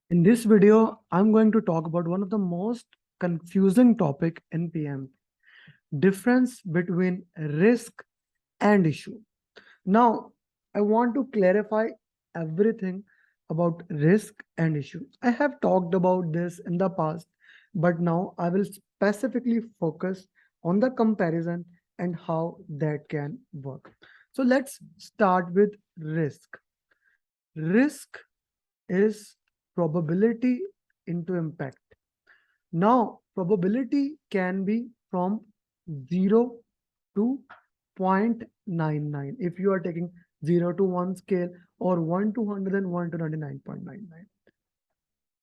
In this video, I'm going to talk about one of the most confusing topic in PM, difference between risk and issue. Now, I want to clarify everything about risk and issue. I have talked about this in the past, but now I will specifically focus on the comparison and how that can work. So let's start with risk. Risk is probability into impact. Now, probability can be from 0 to 0.99 if you are taking 0 to 1 scale, or 1 to 100 and 1 to 99.99.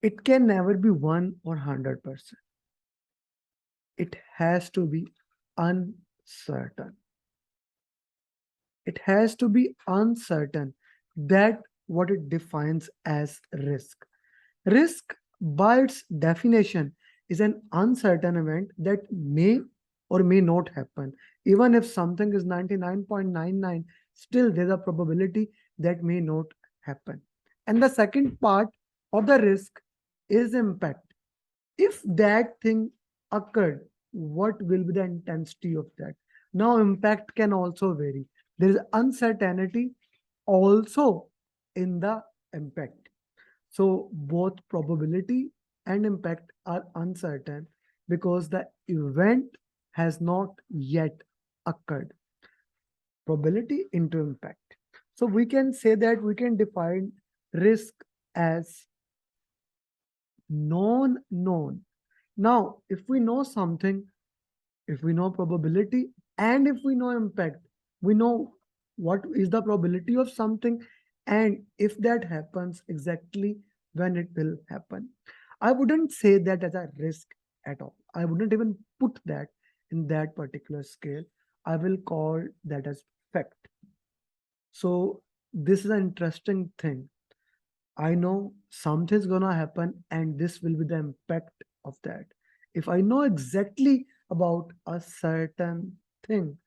It can never be 1 or 100%. It has to be uncertain. It has to be uncertain. That what it defines as risk. Risk, by its definition, is an uncertain event that may or may not happen. Even if something is 99.99, still there's a probability that may not happen. And the second part of the risk is impact. If that thing occurred, what will be the intensity of that? Now, impact can also vary. There is uncertainty also in the impact. So both probability and impact are uncertain because the event has not yet occurred. Probability into impact. So we can say that we can define risk as known. Now, if we know something, if we know probability and if we know impact, we know what is the probability of something and if that happens, exactly when it will happen. I wouldn't say that as a risk at all. I wouldn't even put that in that particular scale. I will call that as fact. So this is an interesting thing. I know something's gonna happen and this will be the impact of that. If I know exactly about a certain thing,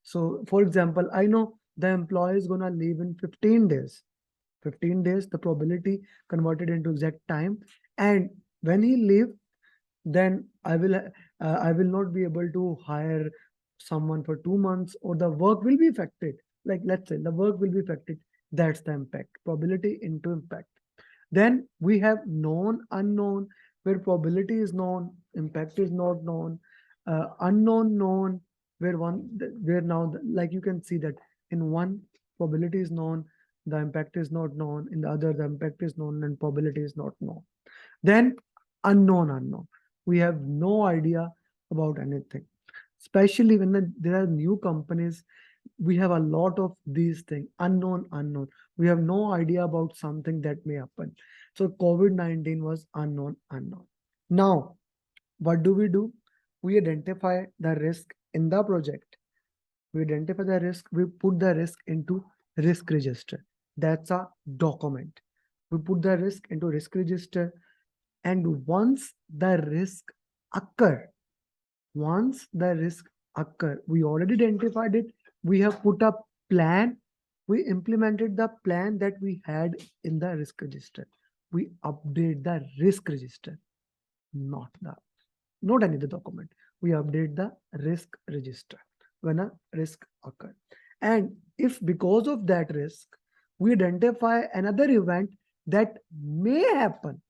so for example, I know the employee is gonna leave in 15 days. 15 days, the probability converted into exact time. And when he leave, then I will not be able to hire someone for 2 months, or the work will be affected. Like let's say the work will be affected. That's the impact. Probability into impact. Then we have known, unknown, where probability is known, impact is not known, unknown, known, where now, like you can see that in one, probability is known, the impact is not known, in the other, the impact is known and probability is not known. Then unknown. We have no idea about anything, especially when there are new companies. We have a lot of these things, unknown. We have no idea about something that may happen. So COVID-19 was unknown. Now, what do? We identify the risk in the project. We identify the risk, we put the risk into risk register. That's a document. We put the risk into risk register, and occur, once the risk occur, we already identified it, we have put a plan, we implemented the plan that we had in the risk register. We update the risk register, not the not any other document. We update the risk register when a risk occur. And if because of that risk, we identify another event that may happen,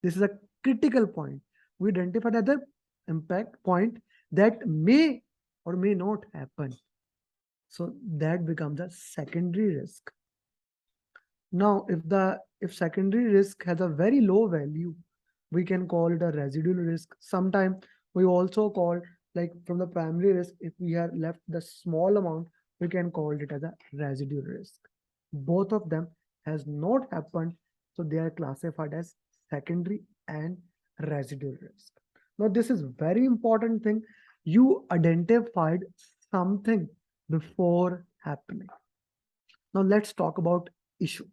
this is a critical point. We identify another impact point that may or may not happen. So that becomes a secondary risk. Now, if secondary risk has a very low value, we can call it a residual risk. Sometimes we also call, like from the primary risk, if we are left the small amount, we can call it as a residual risk. Both of them has not happened, so they are classified as secondary and residual risk. Now, this is very important thing. You identified something before happening. Now let's talk about issue.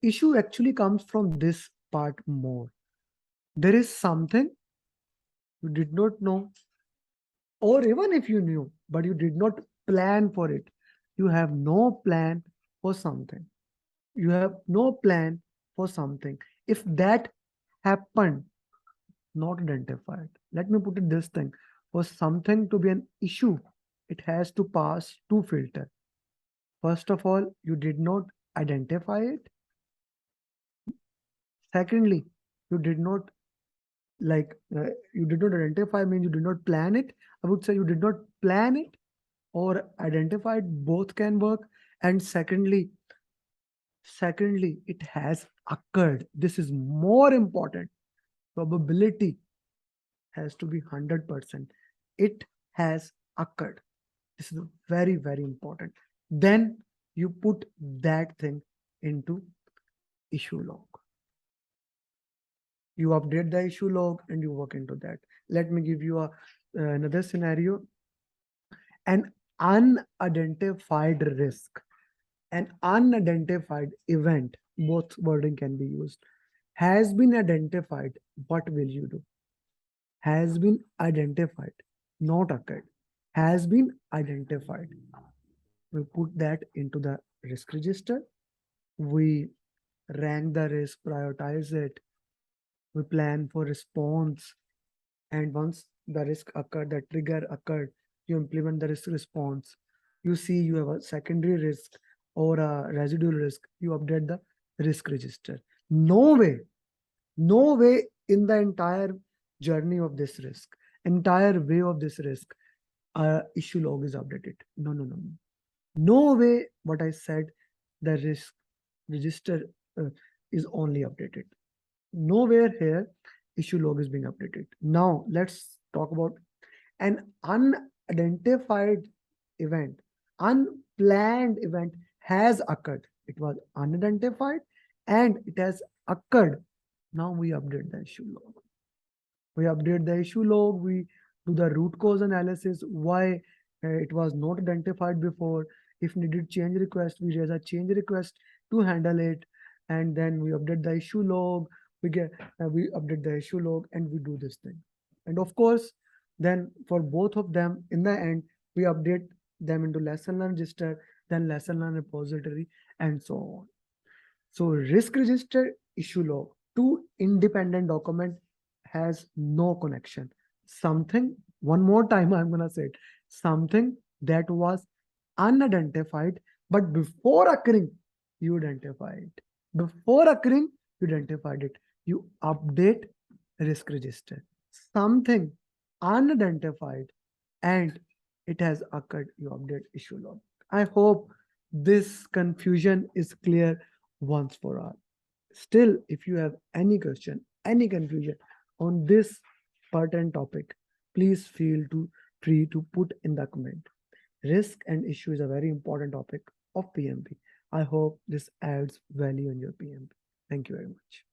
Issue actually comes from this part more. There is something you did not know, or even if you knew, but you did not plan for it. You have no plan for something. You have no plan for something. If that happened, not identified. Let me put it this thing. For something to be an issue, it has to pass two filters. First of all, you did not identify it. Secondly, you did not you did not identify means you did not plan it. I would say you did not plan it or identify it. Both can work. And secondly, it has occurred. This is more important. Probability has to be 100%. It has occurred. This is very, very important. Then you put that thing into issue log. You update the issue log and you work into that. Let me give you another scenario. An unidentified risk, an unidentified event, both wording can be used, has been identified. What will you do? Has been identified, not occurred. Has been identified. We put that into the risk register. We rank the risk, prioritize it. We plan for response. And once the risk occurred, the trigger occurred, you implement the risk response. You see you have a secondary risk or a residual risk, you update the risk register. No way in the entire journey of this risk, entire way of this risk, issue log is updated. No. No way what I said, the risk register is only updated. Nowhere here issue log is being updated. Now let's talk about an unidentified event, unplanned event has occurred. It was unidentified and it has occurred. Now we update the issue log. We update the issue log. We do the root cause analysis, why it was not identified before. If needed change request, we raise a change request to handle it. And then we update the issue log. We update the issue log and we do this thing. And of course, then for both of them, in the end, we update them into lesson learn register, then lesson learn repository, and so on. So risk register, issue log, two independent document has no connection. Something, one more time, I'm gonna say it, something that was unidentified, but before occurring, you identify it. Before occurring, you identified it. You update risk register. Something unidentified and it has occurred, you update issue log. I hope this confusion is clear once for all. Still, if you have any question, any confusion on this pertinent topic, please feel free to put in the comment. Risk and issue is a very important topic of PMP. I hope this adds value in your PMP. Thank you very much.